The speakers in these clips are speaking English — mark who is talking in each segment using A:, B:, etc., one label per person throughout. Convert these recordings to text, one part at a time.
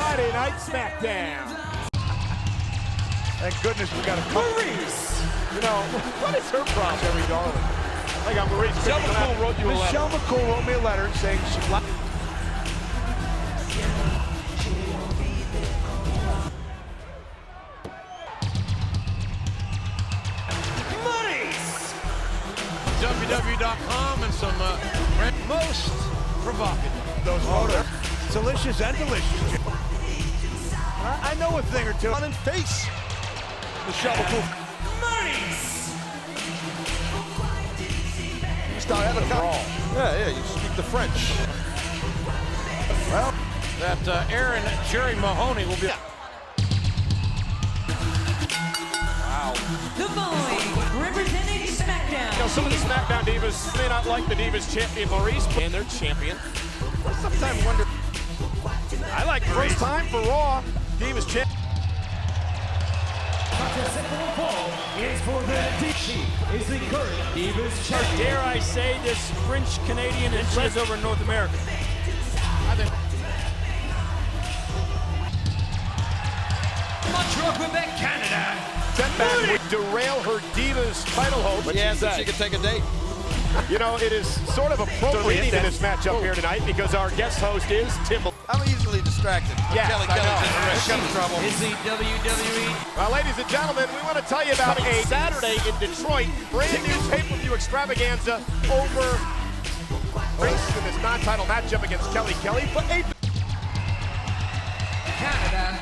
A: Friday Night SmackDown.
B: Thank goodness we got a couple.
A: Maryse! You know, what is her problem? Very darling. I got Maryse.
B: Michelle McCool wrote you a letter. Michelle McCool wrote me a letter saying she'd like.
C: www.com and some most provocative.
B: Those photos. Delicious and delicious. I know a thing or two. On in face. Michelle McCool.
C: Maryse!
B: You start having a call. Yeah, you speak the French. Well,
C: That Aaron Jerry Mahoney will be. Wow.
D: The following, representing SmackDown.
A: You know, some of the SmackDown Divas may not like the Divas champion Maryse, and their champion. I sometimes wonder. I like first time for Raw Divas champion.
E: Is for the she is the current Divas champion.
A: Dare I say this French Canadian and she's over in North America. I think.
E: Montreal, Quebec, Canada.
A: Setback would derail her Divas title hope.
B: but yeah, so she could take a date.
A: You know, it is sort of appropriate in this matchup here tonight because our guest host is Tim.
B: I'm easily distracted.
A: Yes,
B: Kelly's in trouble.
E: Is the WWE.
A: Well, ladies and gentlemen, we want to tell you about a Saturday in Detroit, brand new pay-per-view extravaganza over Maryse in this non-title matchup against Kelly Kelly. But
E: Canada,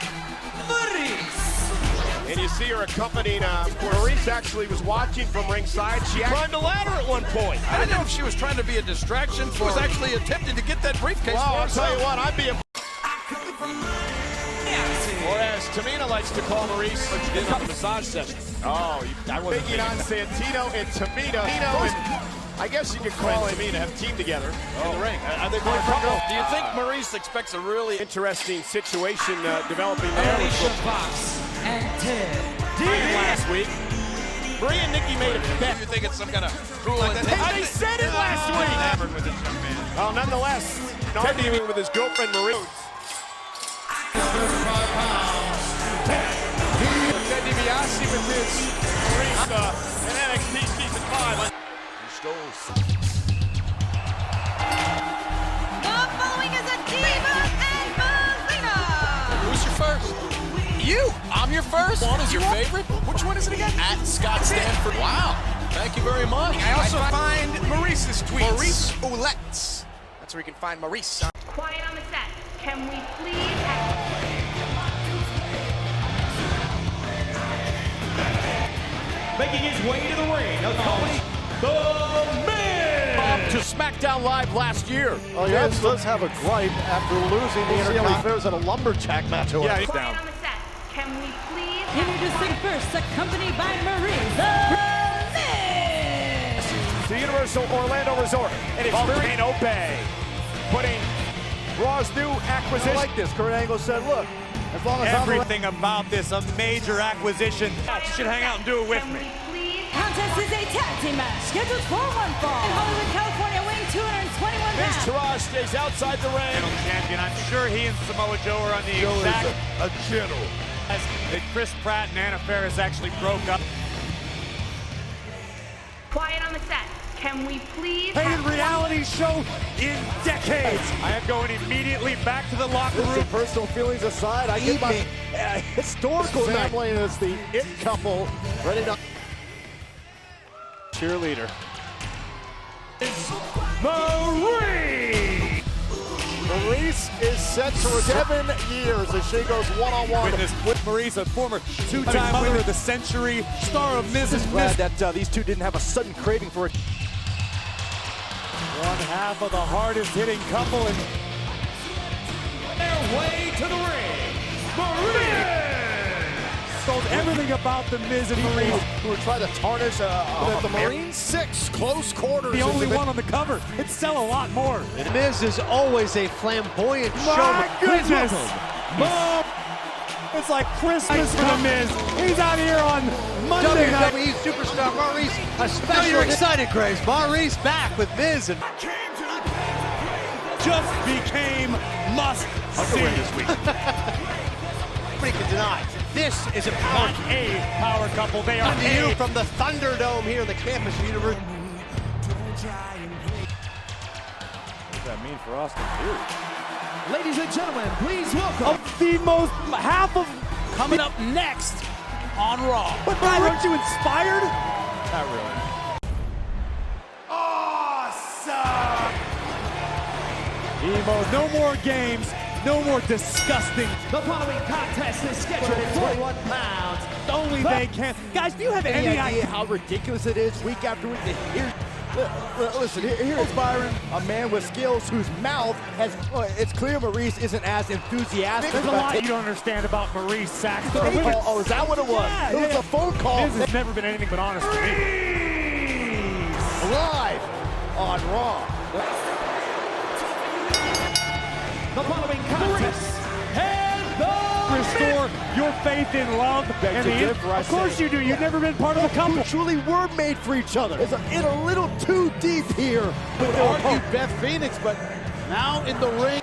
E: Maryse.
A: and you see her accompanied. Maryse actually was watching from ringside. She climbed a ladder at one point.
B: I didn't know if she was trying to be a distraction. She was actually attempting to get that briefcase.
A: Well, I'll
B: for
A: tell you
B: herself.
A: what, I'd be a. Or as Tamina likes to call Maryse, what you did on the massage session. Oh, I wasn't thinking on Santino and Tamina. I guess you could call Tamina have teamed together in the ring. Are they going for a
B: Do you think Maryse expects a really
A: interesting situation developing there?
E: Alicia Fox and Ted
A: Last week, Brie and Nikki made a bet.
B: You think it's some kind of cruel intent?
A: They said it last week.
B: Enamored with this young man.
A: Well, nonetheless, arguing with his girlfriend Maryse. Ted DiBiase with his Maryse and NXT season 5.
D: The following is a Diva and Melina.
C: Who's your first? You! I'm your first. One is your favorite? Which one is it again? At Scott Stanford. Wow. Thank you very much.
F: I also find Maryse's tweets.
C: Maryse Ouellette. That's where you can find Maryse.
G: Quiet on the set. Can we please have...
E: making his way to the ring. Accompanying the Miz.
A: To SmackDown Live last year.
H: Oh, yeah, he does have a gripe after losing the Intercontinental. Fares at a lumberjack match.
A: Yeah, he's
G: Quiet
A: down.
G: on the set. Can we please
D: Introducing first, accompanied by Maryse, the Miz.
A: The Universal Orlando Resort and Volcano Bay, putting Raw's new acquisition.
H: I like this. Kurt Angle said, look, as long as
E: Everything about this, a major acquisition. You should hang out and do it with
G: Can
E: me.
G: we please
D: Contest is a tag team match scheduled for one fall. In Hollywood, California, weighing 221
A: Vince
D: pounds.
A: Taraj stays outside the ring.
E: Champion. I'm sure he and Samoa Joe are on the exact
B: a general.
E: that Chris Pratt and Anna Faris actually broke up.
G: quiet on the set? Can we please
E: Hated
G: have...
E: reality show in decades. I am going immediately back to the locker room.
H: personal feelings aside, I get my historical family as the it couple ready to cheerleader.
E: Maryse!
H: Maryse is set for 7 years as she goes one-on-one
E: With Maryse, a former two-time winner of the century, star of Mrs.
H: Glad that these two didn't have a sudden craving for it.
E: One half of the hardest hitting couple in their way to the ring. Maryse! Told everything about the Miz and Maryse.
H: Who were trying to tarnish the Marine 6 close quarters.
E: The only one on the cover. It'd sell a lot more.
H: Miz is always a flamboyant
E: My goodness! Boom! It's like Christmas for the Miz. He's out here on Monday night.
H: WWE superstar Maryse, a special. You're excited, Grace. Maryse back with Miz and
E: Just became must see.
A: This week.
B: deny. This is a power
E: couple. They are
B: to you from the Thunderdome here in the campus universe.
E: What does that mean for Austin Theory?
F: Ladies and gentlemen, please welcome
E: The most half of
F: coming up next on Raw.
E: But aren't you inspired?
A: Not really.
E: No more games, no more disgusting.
F: The following contest is scheduled for
H: 21 pounds.
E: Only they can. Guys, do you have
H: Any
E: any
H: idea how ridiculous it is week after week? Listen, here's Byron, a man with skills whose mouth has. It's clear Maryse isn't as enthusiastic.
E: There's a lot you don't understand about Maryse Saxton.
H: Oh, is that what it was?
E: Yeah,
H: it was a phone call.
E: This has never been anything but honest to me.
H: Live on Raw.
F: the following contest.
E: Restore your faith in love. Of course you do. You've never been part of a couple.
H: Who truly were made for each other. It's in a little too deep here. With
B: argue Beth Phoenix, but now in the ring,